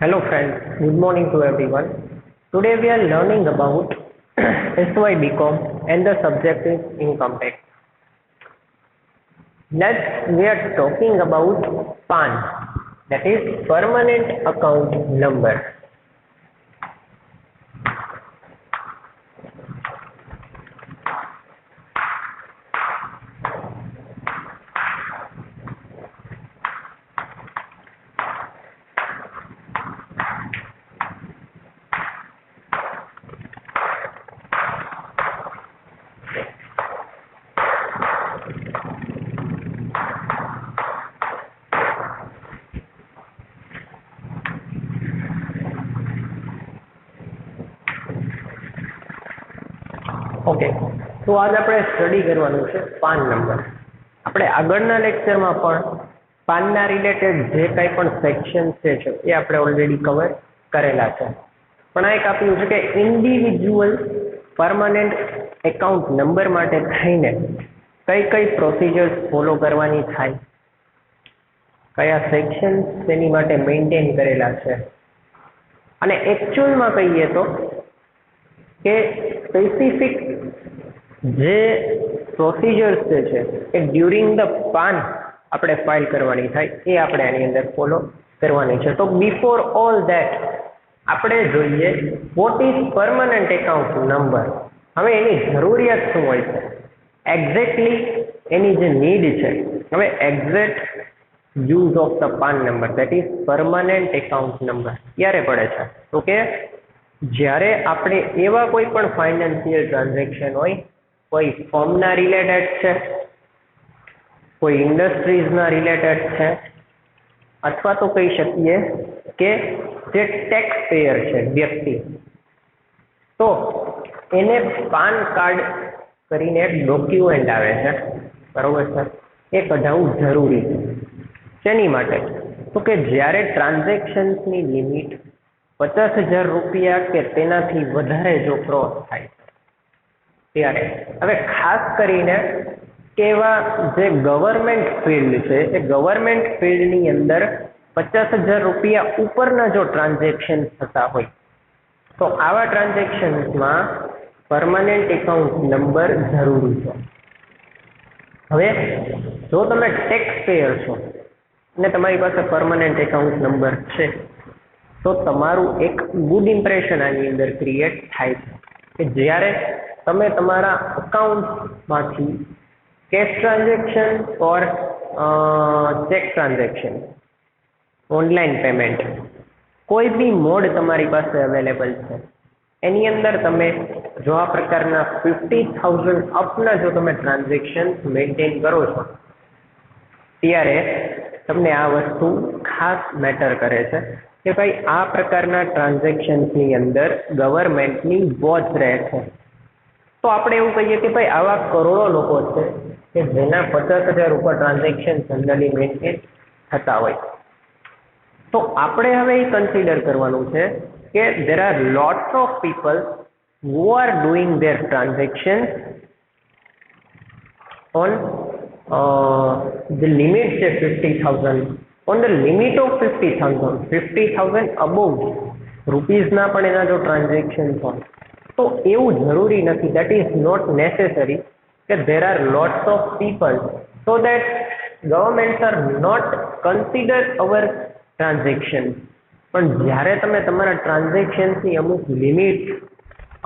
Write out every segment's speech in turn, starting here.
Hello friends, good morning to everyone. Today we are learning about SY BCom and the subject is income tax. Next we are talking about PAN, that is permanent account number. Okay, તો આજ આપણે study કરવાનું છે PAN number. આપણે આગળના લેક્ચરમાં પણ પાનના related જે કંઈ પણ સેક્શન છે એ આપણે ઓલરેડી કવર કરેલા છે. પણ આ એક આપ્યું છે કે ઇન્ડિવિજ્યુઅલ પરમાનન્ટ એકાઉન્ટ નંબર માટે થઈને કઈ કઈ પ્રોસિજર્સ ફોલો કરવાની થાય, કયા સેક્શન તેની માટે મેન્ટેન કરેલા છે, અને એકચ્યુઅલમાં કહીએ તો કે સ્પેસિફિક જે પ્રોસિજર્સ છે એ ડ્યુરિંગ ધ પાન આપણે ફાઇલ કરવાની થાય એ આપણે આની અંદર ફોલો કરવાની છે. તો બિફોર ઓલ ધેટ આપણે જોઈએ what is permanent account number. હવે એની જરૂરિયાત શું હોય છે, એક્ઝેક્ટલી એની જે નીડ છે. હવે exact use of the PAN number that is permanent account number ક્યારે પડે છે, તો કે જ્યારે આપણે એવા કોઈ પણ ફાઇનાન્શિયલ ટ્રાન્ઝેક્શન હોય, કોઈ ફર્મના રિલેટેડ છે, કોઈ ઇન્ડસ્ટ્રીઝના રિલેટેડ છે, અથવા તો કહી શકીએ કે જે ટેક્સ પેયર છે વ્યક્તિ, તો એને પાન કાર્ડ કરીને એક ડોક્યુમેન્ટ આવે છે, બરોબર છે, એ કઢાવવું જરૂરી છે. શેની માટે, તો કે જ્યારે ટ્રાન્ઝેક્શન્સની લિમિટ 50,000 રૂપિયા કે તેનાથી વધારે જો ક્રોસ થાય ત્યારે, હવે ખાસ કરીને કેવા જે ગવર્મેન્ટ ફિલ્ડ છે એ ગવર્મેન્ટ ફિલ્ડની અંદર 50,000 રૂપિયા ઉપરના જો ટ્રાન્ઝેક્શન થતા હોય તો આવા ટ્રાન્ઝેક્શન્સમાં પરમાનન્ટ એકાઉન્ટ નંબર જરૂરી છે. હવે જો તમે ટેક્સ પેયર છો અને તમારી પાસે પરમાનન્ટ એકાઉન્ટ નંબર છે તો તમારું એક ગુડ ઇમ્પ્રેશન આની અંદર ક્રિએટ થાય છે કે જ્યારે તમે તમારા અકાઉન્ટમાંથી કેશ ટ્રાન્ઝેક્શન ઓર ચેક ટ્રાન્ઝેક્શન, ઓનલાઈન પેમેન્ટ, કોઈ બી મોડ તમારી પાસે અવેલેબલ છે એની અંદર તમે જો આ પ્રકારના 50,000 અપના જો તમે ટ્રાન્ઝેક્શન મેન્ટેન કરો છો ત્યારે તમને આ વસ્તુ ખાસ મેટર કરે છે કે ભાઈ આ પ્રકારના ટ્રાન્ઝેક્શન્સની અંદર ગવર્મેન્ટની વોચ રહે છે. તો આપણે એવું કહીએ કે ભાઈ આવા કરોડો લોકો છે કે જેના 50,000 ઉપર ટ્રાન્ઝેક્શન જનરલી મેન્ટેન થતા હોય. તો આપણે હવે એ કન્સિડર કરવાનું છે કે there are lots of people who are doing their transactions on the limit છે 50,000, on the limit of 50,000 above રૂપીઝના પણ એના જો ટ્રાન્ઝેક્શન હોય તો એવું જરૂરી નથી, that is not necessary કે there are lots of people so that governments are not consider our transactions. પણ જ્યારે તમે તમારા ટ્રાન્ઝેક્શન્સની અમુક લિમિટ,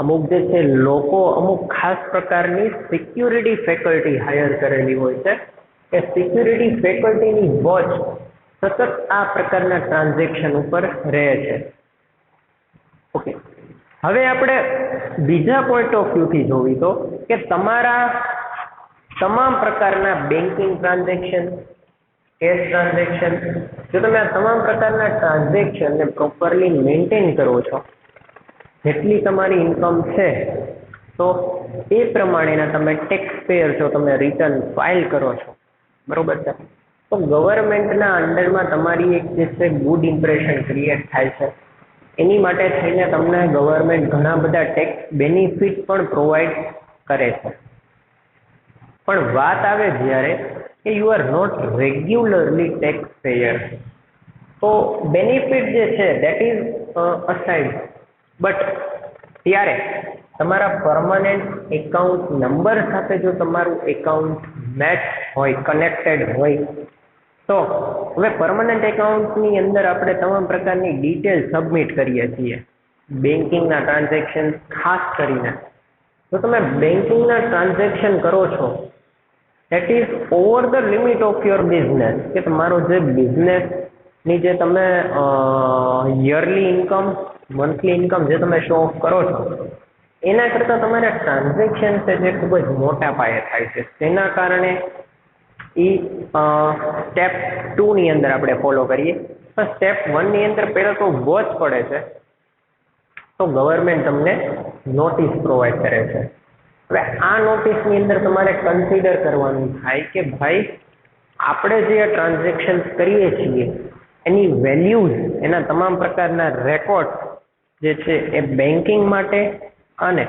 અમુક જે છે લોકો અમુક ખાસ પ્રકારની સિક્યુરિટી ફેકલ્ટી હાયર કરેલી હોય છે, એ સિક્યુરિટી ફેકલ્ટીની વોચ સતત આ પ્રકારના ટ્રાન્ઝેક્શન ઉપર રહે છે. ઓકે, હવે આપણે બીજા પોઈન્ટ ઓફ વ્યૂથી જોવી તો કે તમારા તમામ પ્રકારના બેન્કિંગ ટ્રાન્ઝેક્શન, કેશ ટ્રાન્ઝેક્શન, જો તમે આ તમામ પ્રકારના ટ્રાન્ઝેક્શનને પ્રોપરલી મેન્ટેન કરો છો, જેટલી તમારી ઇન્કમ છે તો એ પ્રમાણેના તમે ટેક્સ પેયર છો, તમે રિટર્ન ફાઇલ કરો છો, બરોબર છે, તો ગવર્મેન્ટના અંડરમાં તમારી એક જે છે ગુડ ઇમ્પ્રેશન ક્રિએટ થાય છે. એની માટે થઈને તમને ગવર્મેન્ટ ઘણા બધા ટેક્સ બેનિફિટ પણ પ્રોવાઈડ કરે છે. પણ વાત આવે જ્યારે કે you are not regularly tax payer, તો બેનિફિટ જે છે દેટ ઇઝ અસાઇડ, બટ ત્યારે તમારા પરમનન્ટ એકાઉન્ટ નંબર સાથે જો તમારું એકાઉન્ટ મેચ હોય, કનેક્ટેડ હોય, તો હવે પરમનન્ટ એકાઉન્ટની અંદર આપણે તમામ પ્રકારની ડિટેલ સબમિટ કરીએ છીએ. બેન્કિંગના ટ્રાન્ઝેક્શન ખાસ કરીને જો તમે બેન્કિંગના ટ્રાન્ઝેક્શન કરો છો that is over the limit of your business, કે તમારો જે બિઝનેસની જે તમે યરલી ઇન્કમ, મંથલી ઇન્કમ જે તમે શો ઓફ કરો છો એના કરતાં તમારા ટ્રાન્ઝેક્શન છે જે ખૂબ જ મોટા પાયે થાય છે. તેના કારણે એ સ્ટેપ 2 ની અંદર આપણે ફોલો કરીએ. પણ સ્ટેપ 1 ની અંદર પહેલાં તો વોચ પડે છે, તો ગવર્મેન્ટ તમને નોટિસ પ્રોવાઈડ કરે છે. હવે આ નોટિસની અંદર તમારે કન્સિડર કરવાનું થાય કે ભાઈ આપણે જે ટ્રાન્ઝેક્શન કરીએ છીએ એની વેલ્યુઝ, એના તમામ પ્રકારના રેકોર્ડ જે છે એ બેન્કિંગ માટે અને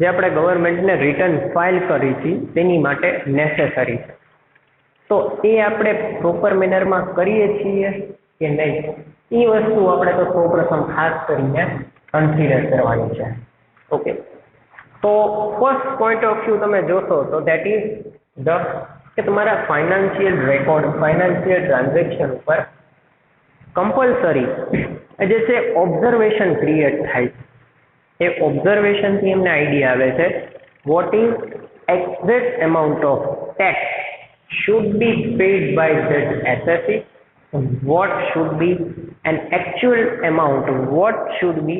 જે આપણે ગવર્મેન્ટને રિટર્ન ફાઇલ કરી છે તેની માટે નેસેસરી છે. તો એ આપણે પ્રોપર મેનરમાં કરીએ છીએ કે નહીં, એ વસ્તુ આપણે તો સૌપ્રથમ ખાસ કરીને કન્સિડર કરવાની છે. ઓકે, તો ફર્સ્ટ પોઈન્ટ ઓફ વ્યૂ તમે જોશો તો દેટ ઇઝ ધ કે તમારા ફાઇનાન્શિયલ રેકોર્ડ, ફાઇનાન્શિયલ ટ્રાન્ઝેક્શન ઉપર કમ્પલસરી જે છે ઓબ્ઝર્વેશન ક્રિએટ થાય છે. એ ઓબ્ઝર્વેશનથી એમને આઈડિયા આવે છે what is exact amount of tax should be paid by that SSE, what should be an actual amount, what should be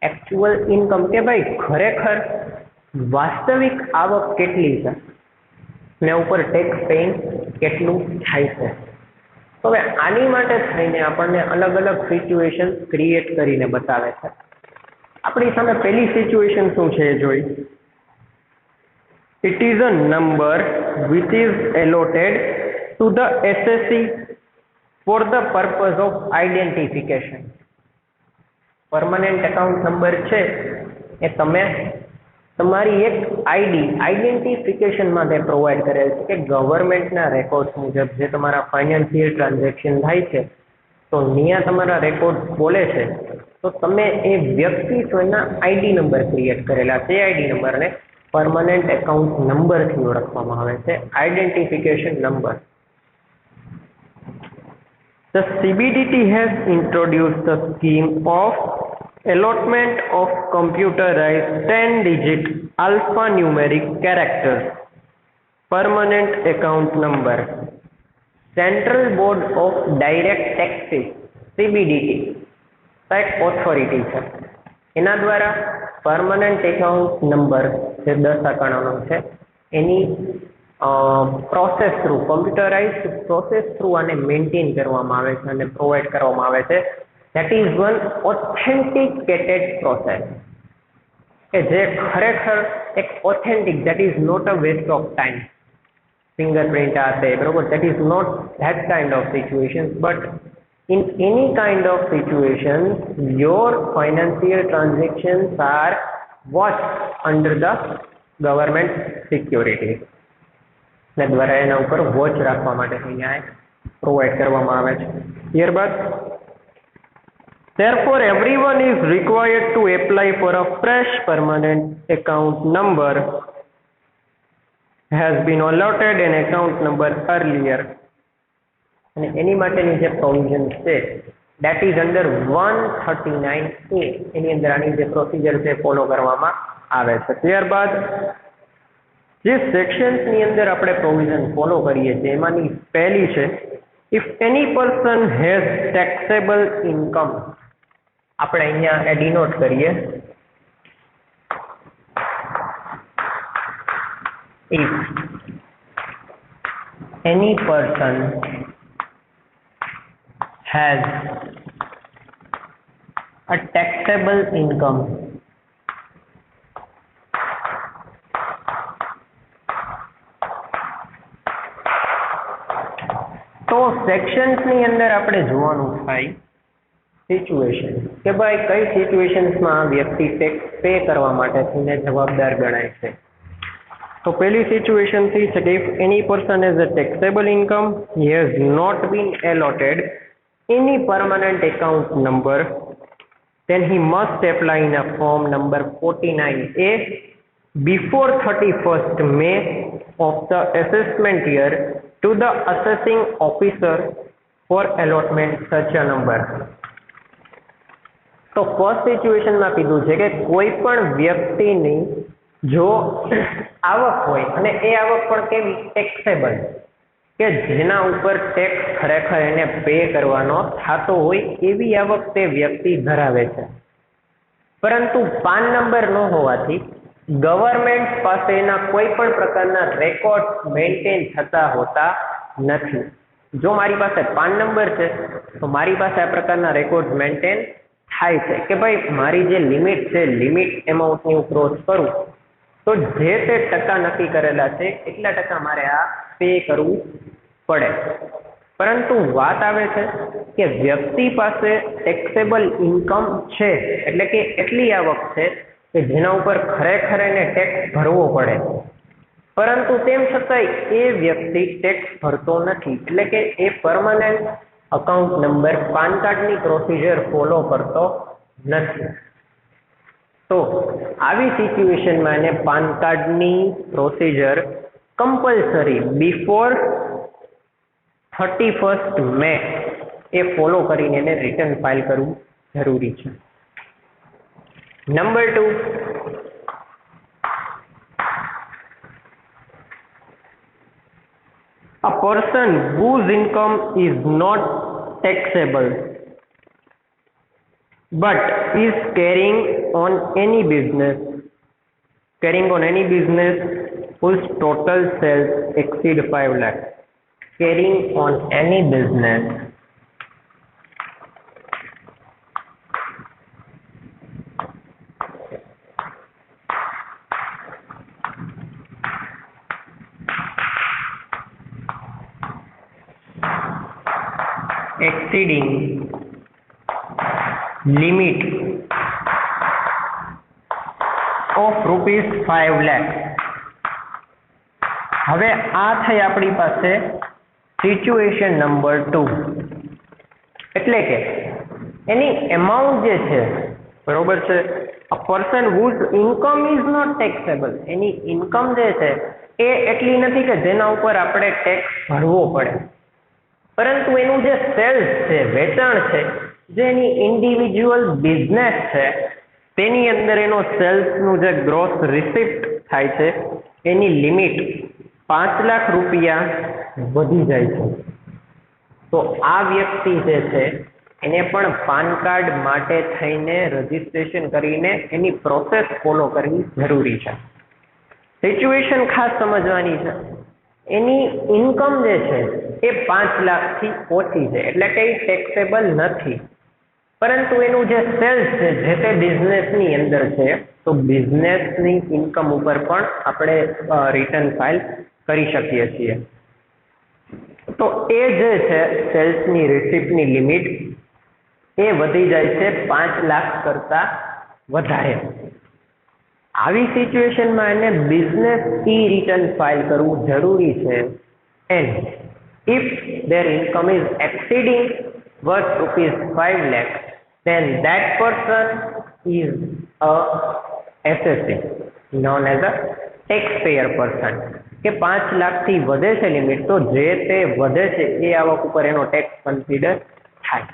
actual income, કે ભાઈ ખરેખર વાસ્તવિક આવક કેટલી છે ને ઉપર ટેક્સ પેઇંગ કેટલું થાય છે. હવે આની માટે થઈને આપણને અલગ અલગ સિચ્યુએશન ક્રિએટ કરીને બતાવે છે. આપણી સામે પહેલી સિચ્યુએશન શું છે એ જોઈ. It is a number which is allotted to the SSE for the purpose of identification. Permanent account number છે એ તમે તમારી એક આઈડેન્ટિફિકેશન માટે પ્રોવાઈડ કરેલ છે કે ગવર્મેન્ટના રેકોર્ડ્સ મુજબ જે તમારા ફાઇનાન્શિયલ ટ્રાન્ઝેક્શન થાય છે તો ત્યાં તમારા રેકોર્ડ બોલે છે તો તમે એ વ્યક્તિ સ્વયંના આઈડી નંબર ક્રિએટ કરેલા છે. આઈડી નંબરને પરમનન્ટ એકાઉન્ટ નંબરથી ઓળખવામાં આવે છે, identification number. The CBDT has introduced the scheme of allotment of computerized 10-digit alphanumeric characters permanent account number. Central Board of Direct Taxes CBDT એક ઓથોરિટી છે, એના દ્વારા પરમનન્ટ એકાઉન્ટ નંબર જે 10 આંકડાનો છે એની process through, computerised process through આને maintain કરવામાં આવે છે અને પ્રોવાઈડ કરવામાં આવે છે. That is one authenticated process કે જે ખરેખર એક authentic, that is not a waste of time. Fingerprint આ છે બરોબર, that is not that kind of situation, but in any kind of situation your financial transactions are watched under the government security ને દ્વારા એના ઉપર watch રાખવા માટે અહીંયા પ્રોવાઈડ કરવામાં આવે છે. ત્યારબાદ therefore everyone is required to apply for a fresh permanent account number has been allotted an account number earlier. અને એની માટેની જે પ્રોવિઝન છે દેટ ઇઝ અંડર 139A, એની અંદર આની જે પ્રોસિજર છે ફોલો કરવામાં આવે છે. ત્યારબાદ જે સેક્શન્સની અંદર આપણે પ્રોવિઝન ફોલો કરીએ છીએ એમાંની પહેલી છે if any person has taxable income. આપણે અહીંયા એ ડિનોટ કરીએ if any person has a taxable income તો સેક્શન્સ ની અંદર આપણે જોવાનું થાય સિચ્યુએશન કે ભાઈ કઈ સિચ્યુએશન્સમાં વ્યક્તિ ટેક્સ પે કરવા માટે થઈને જવાબદાર ગણાય છે. તો પહેલી સિચ્યુએશન છે કે if any person has a taxable income he has not been allotted any permanent account number, then he must apply in a form number 49A before 31st May of the assessment year to the assessing officer for allotment such a number. તો first સિચ્યુએશનમાં કીધું છે કે કોઈ પણ વ્યક્તિની જો આવક હોય અને એ આવક પણ કેવી ટેક્સેબલ કે જેના ઉપર ટેક્સ ખરેખર એને પે કરવાનો થતો હોય એવી આવક તે વ્યક્તિ ધરાવે છે, પરંતુ પાન નંબર ન હોવાથી ગવર્મેન્ટ પાસે એના કોઈ પણ પ્રકારના રેકોર્ડ મેન્ટેન થતા હોતા નથી. જો મારી પાસે પાન નંબર છે તો મારી પાસે આ પ્રકારના રેકોર્ડ મેન્ટેન થાય છે કે ભાઈ મારી જે લિમિટ છે, લિમિટ એમાઉન્ટની હું ક્રોસ કરું તો જે તે ટકા નક્કી કરેલા છે એટલા ટકા મારે આ પે કરવું પડે. પરંતુ વાત આવે છે કે વ્યક્તિ પાસે ટેક્સેબલ ઇન્કમ છે, એટલે કે એટલી આવક છે કે જેના ઉપર ખરેખર એને ટેક્સ ભરવો પડે, પરંતુ તેમ છતાંય એ વ્યક્તિ ટેક્સ ભરતો નથી, એટલે કે એ પરમાનન્ટ અકાઉન્ટ નંબર પાન કાર્ડની પ્રોસિજર ફોલો કરતો નથી. તો આવી સિચ્યુએશનમાં એને પાન કાર્ડની પ્રોસિજર કમ્પલસરી બિફોર 31st મે એ ફોલો કરીને એને રિટર્ન ફાઇલ કરવું જરૂરી છે. Number 2, a person whose income is not taxable but is carrying on any business whose total sales exceed 5 lakh. Carrying on any business exceeding limit of ₹5 lakh. હવે આ થઈ આપણી પાસે સિચ્યુએશન નંબર 2, એટલે કે એની એમાઉન્ટ જે છે બરોબર છે, a person whose income is not taxable, any income જે છે એ એટલી નથી કે જેના ઉપર આપણે ટેક્સ ભરવો પડે, પરંતુ એનું જે સેલ્સ છે, વેચાણ છે, જે એની ઇન્ડિવિજ્યુઅલ બિઝનેસ છે તેની અંદર એનો સેલ્સનું જે ગ્રોસ રિસિપ્ટ થાય છે એની લિમિટ 5 લાખ રૂપિયા વધી જાય છે. તો આ વ્યક્તિ જે છે એને પણ પાન કાર્ડ માટે થઈને રજીસ્ટ્રેશન કરીને એની પ્રોસેસ ફોલો કરવી જરૂરી છે. સિચ્યુએશન ખાસ સમજવાની છે. એની ઇન્કમ જે છે એ 5 લાખથી ઓછી છે, એટલે કે ટેક્સેબલ નથી, પરંતુ એનું જે સેલ્સ છે જે તે બિઝનેસની અંદર છે તો બિઝનેસની ઇન્કમ ઉપર પણ આપણે રિટર્ન ફાઇલ કરી શકીએ છીએ. તો એ જે છે સેલ્સની રિસિપ્ટની લિમિટ એ વધી જાય છે 5 લાખ કરતા વધારે. આવી સિચ્યુએશનમાં એને બિઝનેસ રિટર્ન ફાઇલ કરવું જરૂરી છે. And if their income is exceeding worth ₹5 lakh, then that person is a SSA, known as a taxpayer person. કે 5 લાખથી વધે છે લિમિટ તો જે તે વધે છે એ આવક ઉપર એનો ટેક્સ કન્સિડર થાય.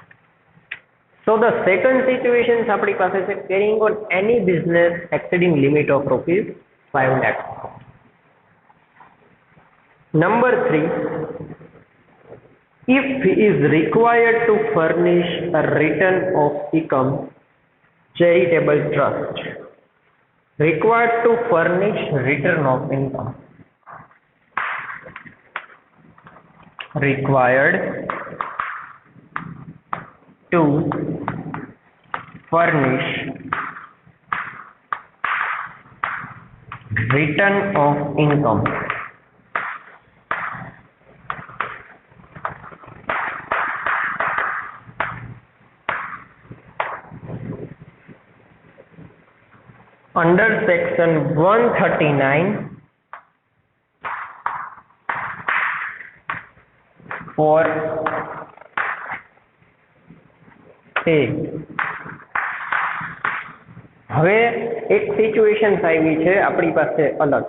So the second situation આપણી પાસે છે carrying on any business exceeding limit of ₹5 lakh. Number 3, if he is required to furnish a return of income, charitable trust. Required to furnish return of income. Required to furnish return of income. Under section 139 for છે. હવે એક situation આવી છે આપણી પાસે અલગ.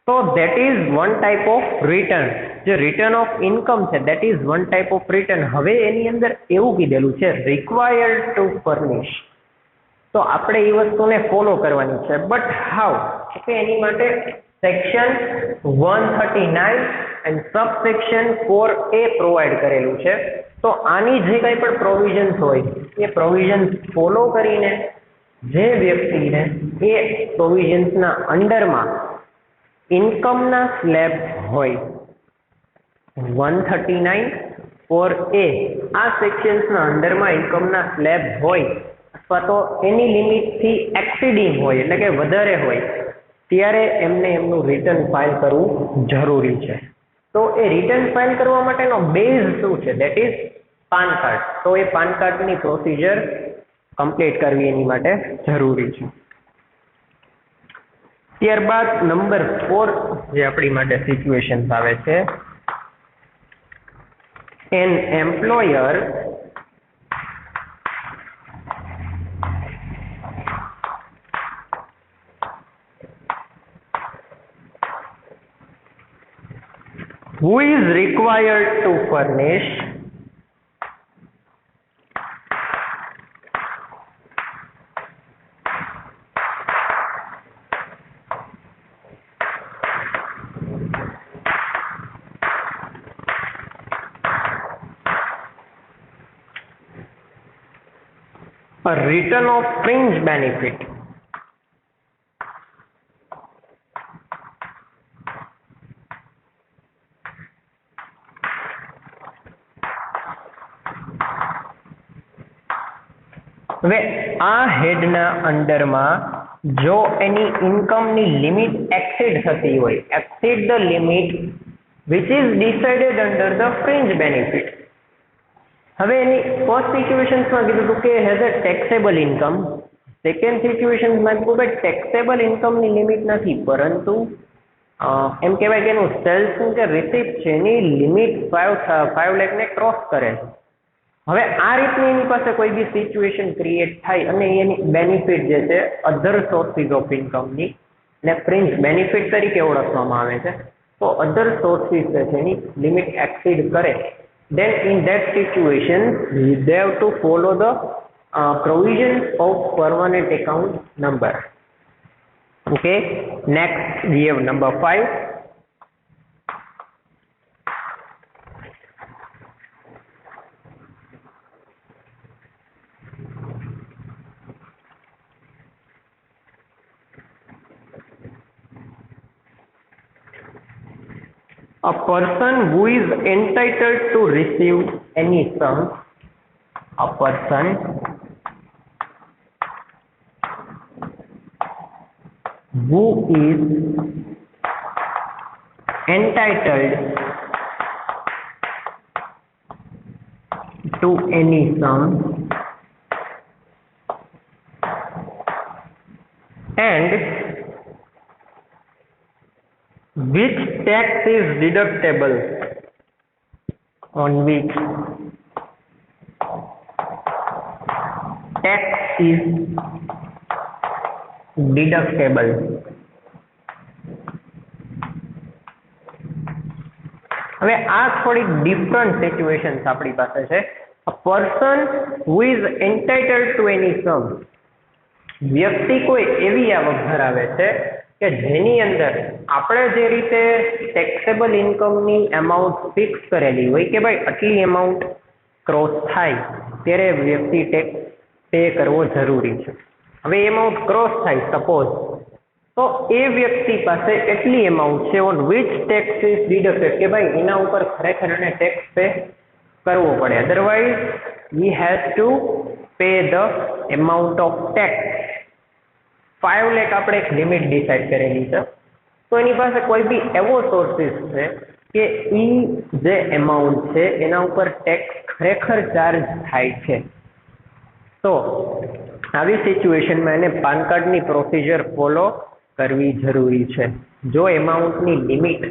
તો that is one type of return. જે રિટર્ન ઓફ ઇન્કમ છે that is one type of return. હવે એની અંદર એવું કીધેલું છે રિક્વાયર્ડ ટુ ફર્નિશ. તો આપણે એ વસ્તુને ફોલો કરવાની છે. But how? કે એની માટે section 139 and subsection 4A provide કરેલું છે. તો આની જે કંઈ પણ પ્રોવિઝન્સ હોય એ પ્રોવિઝન્સ ફોલો કરીને જે વ્યક્તિને એ પ્રોવિઝન્સના અંડરમાં ઇન્કમના સ્લેબ હોય 139 4A આ સેક્શન્સના અંડરમાં ઇન્કમના સ્લેબ હોય અથવા તો એની લિમિટથી એક્સિડિંગ હોય એટલે કે વધારે હોય ત્યારે એમને એમનું રિટર્ન ફાઇલ કરવું જરૂરી છે. તો એ રિટર્ન ફાઇલ કરવા માટેનો બેઝ શું છે? That is PAN card. તો એ પાન કાર્ડની પ્રોસિજર કમ્પ્લીટ કરવી એની માટે જરૂરી છે. ત્યારબાદ નંબર 4 જે આપણી માટે સિચ્યુએશન આવે છે, an employer who is required to furnish a return of fringe benefit હવે આ હેડના અંડરમાં જો એની ઇન્કમની લિમિટ એક્સીડ થતી હોય, exceed the limit which is decided under the fringe benefit. હવે એની ફર્સ્ટ સિચ્યુએશન્સમાં કીધું હતું કે has a taxable income. Second સિચ્યુએશન્સમાં કીધું કે ટેક્સેબલ ઇન્કમની લિમિટ નથી, પરંતુ એમ કહેવાય કે એનું સેલ્સનું જે રિસિપ્ટ છે એની લિમિટ 5 લાખને ક્રોસ કરે છે. હવે આ રીતની એની પાસે કોઈ બી સિચ્યુએશન ક્રિએટ થાય અને એની બેનિફિટ જે છે અધર સોર્સિસ ઓફ ઇન્કમની ને ફ્રિન્જ બેનિફિટ તરીકે ઓળખવામાં આવે છે. તો અધર સોર્સિસ જે છે એની લિમિટ એક્સીડ કરે, then in that situation they have to follow the provisions of permanent account number. Okay, next we have number 5. A person who is entitled to receive any sum, a person who is entitled to any sum and which tax is deductible, on which tax is deductible. હવે આ થોડી different situations આપણી પાસે છે. A person who is entitled to any sum. વ્યક્તિ કોઈ એવી આવક ધરાવે છે કે જેની અંદર આપણે જે રીતે ટેક્સેબલ ઇન્કમની અમાઉન્ટ ફિક્સ કરેલી હોય કે ભાઈ આટલી અમાઉન્ટ ક્રોસ થાય ત્યારે વ્યક્તિ ટેક્સ પે કરવો જરૂરી છે. હવે એમાઉન્ટ ક્રોસ થાય સપોઝ, તો એ વ્યક્તિ પાસે એટલી એમાઉન્ટ છે on which tax is deducted કે ભાઈ એના ઉપર ખરેખર એને ટેક્સ પે કરવો પડે, otherwise he has to pay the amount of tax. 5 lakh આપણે એક લિમિટ ડિસાઇડ કરેલી છે. તો એની પાસે કોઈ બી એવો સોર્સિસ છે કે ઈ જે એમાઉન્ટ છે એના ઉપર ટેક્સ ખરેખર ચાર્જ થાય છે. તો આવી સિચ્યુએશનમાં એને પાન કાર્ડની પ્રોસિજર ફોલો કરવી જરૂરી છે. જો એમાઉન્ટની લિમિટ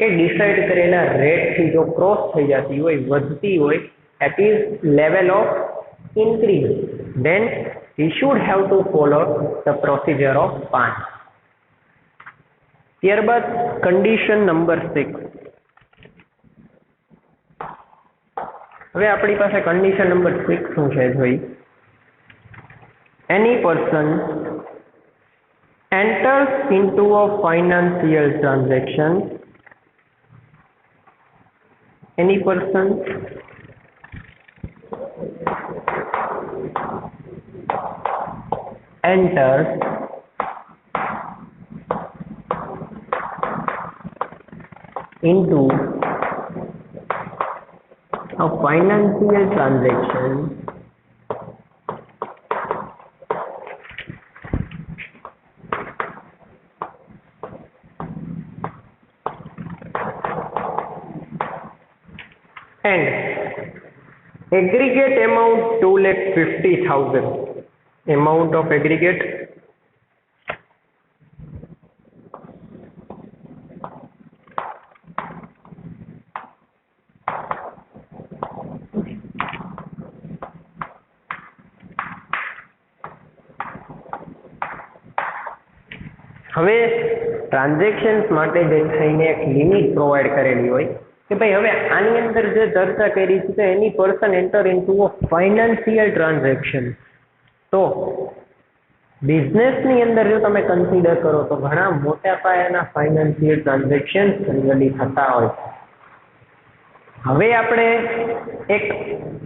એ ડિસાઇડ કરેલા રેટથી જો ક્રોસ થઈ જતી હોય, વધતી હોય, at its level of increase, then he should have to follow the procedure of PAN. ત્યારબાદ કન્ડિશન નંબર 6. હવે આપણી પાસે કન્ડિશન નંબર 6 શું છે જોઈ. એની person enters into a financial transaction. Any person enters into a financial transaction and aggregate amount 2,50,000. Amount of aggregate હવે transactions માટે જે થઈને એક લિમિટ પ્રોવાઈડ કરેલી હોય કે ભાઈ હવે આની અંદર જે ચર્ચા કરી છે એની પર્સન એન્ટર ઇનટુ અ ફાઇનાન્શિયલ ટ્રાન્ઝેક્શન. તો બિઝનેસની અંદર જો તમે કન્સિડર કરો તો ઘણા મોટા પાયાના ફાઇનાન્શિયલ ટ્રાન્ઝેક્શન જનરલી થતા હોય. હવે આપણે એક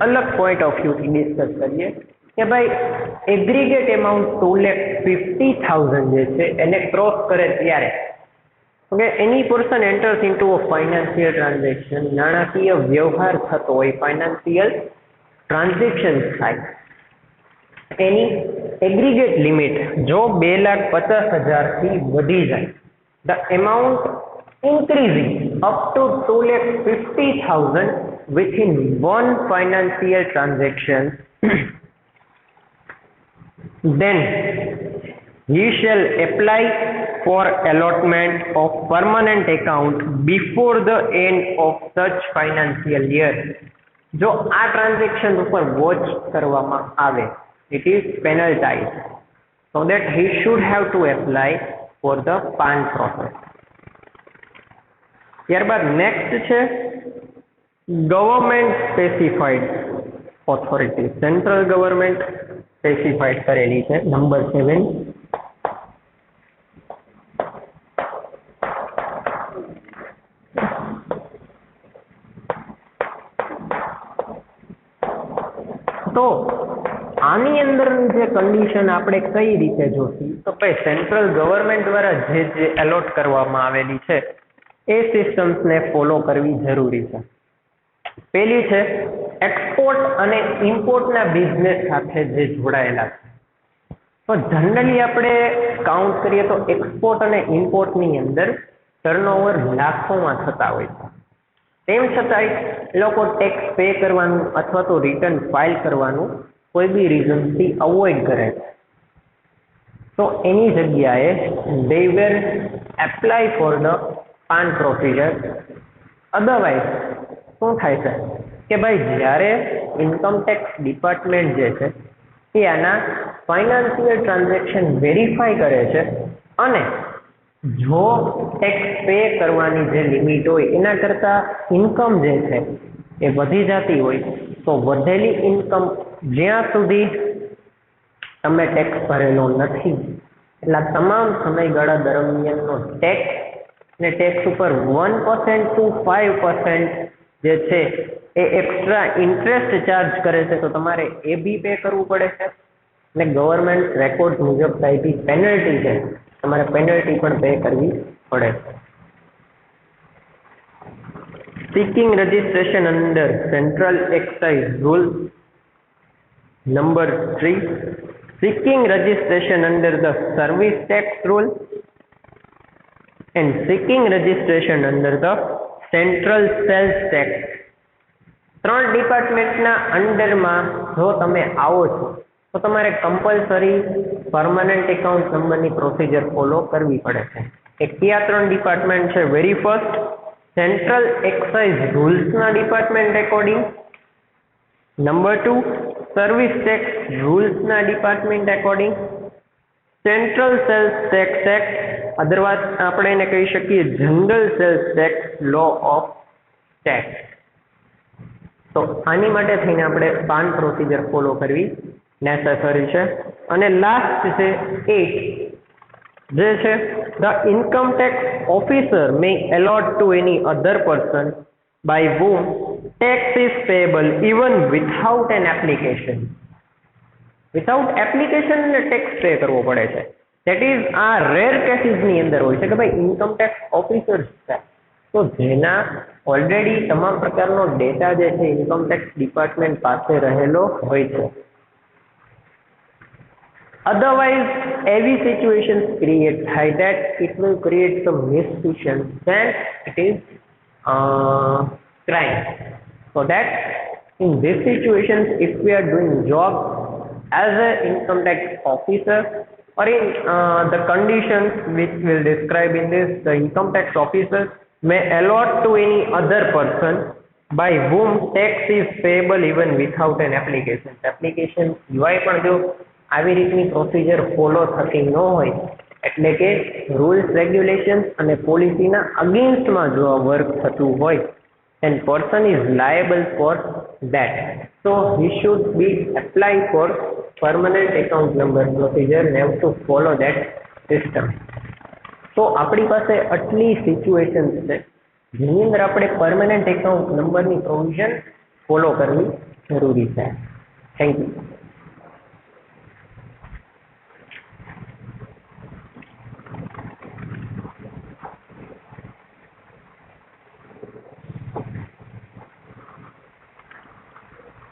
અલગ પોઈન્ટ ઓફ વ્યૂથી ડિસ્કસ કરીએ કે ભાઈ એગ્રીગેટ એમાઉન્ટ 2,50,000 જે છે એને ક્રોસ કરે ત્યારે ઓકે એની પર્સન એન્ટર્સ ઇનટુ અ ફાઇનાન્શિયલ ટ્રાન્ઝેક્શન, નાણાકીય વ્યવહાર થતો હોય, ફાઇનાન્શિયલ ટ્રાન્ઝેક્શન થાય, એની એગ્રીગેટ લિમિટ જો 2,50,000 થી વધી જાય, the amount increasing up to 2,50,000 within one financial transaction, then he shall apply for allotment of permanent account before the end of such financial year. જો આ ટ્રાન્ઝેક્શન ઉપર વોચ કરવામાં આવે, it is penalized, so that he should have to apply for the PAN process. ત્યારબાદ next છે government specified authority. Central government specified કરેલી છે number 7. તો આની અંદરની જે કન્ડિશન આપણે કઈ રીતે જોશી તો ભાઈ સેન્ટ્રલ ગવર્મેન્ટ દ્વારા જે એલોટ કરવામાં આવેલી છે એ સિસ્ટમ્સને ફોલો કરવી જરૂરી છે. પહેલી છે એક્સપોર્ટ અને ઇમ્પોર્ટના બિઝનેસ સાથે જે જોડાયેલા છે. તો જનરલી આપણે કાઉન્ટ કરીએ તો એક્સપોર્ટ અને ઇમ્પોર્ટની અંદર ટર્નઓવર લાખોમાં થતા હોય છે. તેમ છતાંય લોકો ટેક્સ પે કરવાનું અથવા તો રિટર્ન ફાઇલ કરવાનું કોઈ બી રીઝનથી અવોઇડ કરે છે. તો એની જગ્યાએ they will apply for the PAN procedure. Otherwise શું થાય છે કે ભાઈ જ્યારે ઇન્કમ ટેક્સ ડિપાર્ટમેન્ટ જે છે એ આના ફાઇનાન્શિયલ ટ્રાન્ઝેક્શન વેરીફાઈ કરે છે અને જો ટેક્સ પે કરવાની જે લિમિટ હોય એના કરતા ઇન્કમ જે છે એ વધી જતી હોય તો વધેલી ઇન્કમ જ્યાં સુધી તમે ટેક્સ ભરેલો નથી એટલા તમામ સમયગાળા દરમિયાનનો ટેક્સ ને ટેક્સ ઉપર 1% to 5% જે છે એ એક્સ્ટ્રા ઇન્ટરેસ્ટ ચાર્જ કરે છે. તો તમારે એ બી પે કરવું પડે છે અને ગવર્મેન્ટ રેકોર્ડ મુજબ થાય પેનલ્ટી છે તમારે પેનલ્ટી પણ પે કરવી પડે છે. Seeking registration under Central Excise Rule number 3, seeking registration under the Service Tax Rule and seeking registration under the Central Sales Tax. 3 ડિપાર્ટમેન્ટના અંડરમાં જો તમે આવો છો તો તમારે કમ્પલસરી પરમાનન્ટ એકાઉન્ટ નંબરની પ્રોસિજર ફોલો કરવી પડે છે. એ કયા 3 ડિપાર્ટમેન્ટ છે? વેરી ફર્સ્ટ સેન્ટ્રલ એક્સાઇઝ રૂલ્સના department according, number 2 service tax રૂલ્સના department according, central sales tax act otherwise આપણે એને કહી શકીએ general sales tax law of tax. તો આની માટે થઈને આપણે પાન પ્રોસિજર ફોલો કરવી નેસેસરી છે. અને લાસ્ટ છે 8 જે છે the income tax officer may allot two any other person by whom tax is payable even without an application. Without application tax pay કરવો પડે છે. ધેટ ઇઝ આ રેર કેસીસની અંદર હોય છે કે ભાઈ ઇન્કમ ટેક્સ ઓફિસર્સ છે તો જેના ઓલરેડી તમામ પ્રકારનો ડેટા જે છે ઇન્કમ ટેક્સ ડિપાર્ટમેન્ટ પાસે રહેલો હોય છે. Otherwise, every situation creates high that it will create some misfiction. Then it is crime. So that in this situation, if we are doing job as a income tax officer or in the conditions which will describe in this, the income tax officer may allot to any other person by whom tax is payable even without an application. Application સિવાય પણ જો આવી રીતની procedure follow થતી ન હોય એટલે કે રૂલ્સ રેગ્યુલેશન્સ અને પોલિસીના અગેન્સ્ટમાં જો આ વર્ક થતું હોય and person is liable for that. So he should be apply for permanent account number procedure and have to follow that system. તો આપણી પાસે આટલી સિચ્યુએશન્સ છે જેની અંદર આપણે પરમેનન્ટ એકાઉન્ટ નંબરની પ્રોવિઝન ફોલો કરવી જરૂરી છે. Thank you.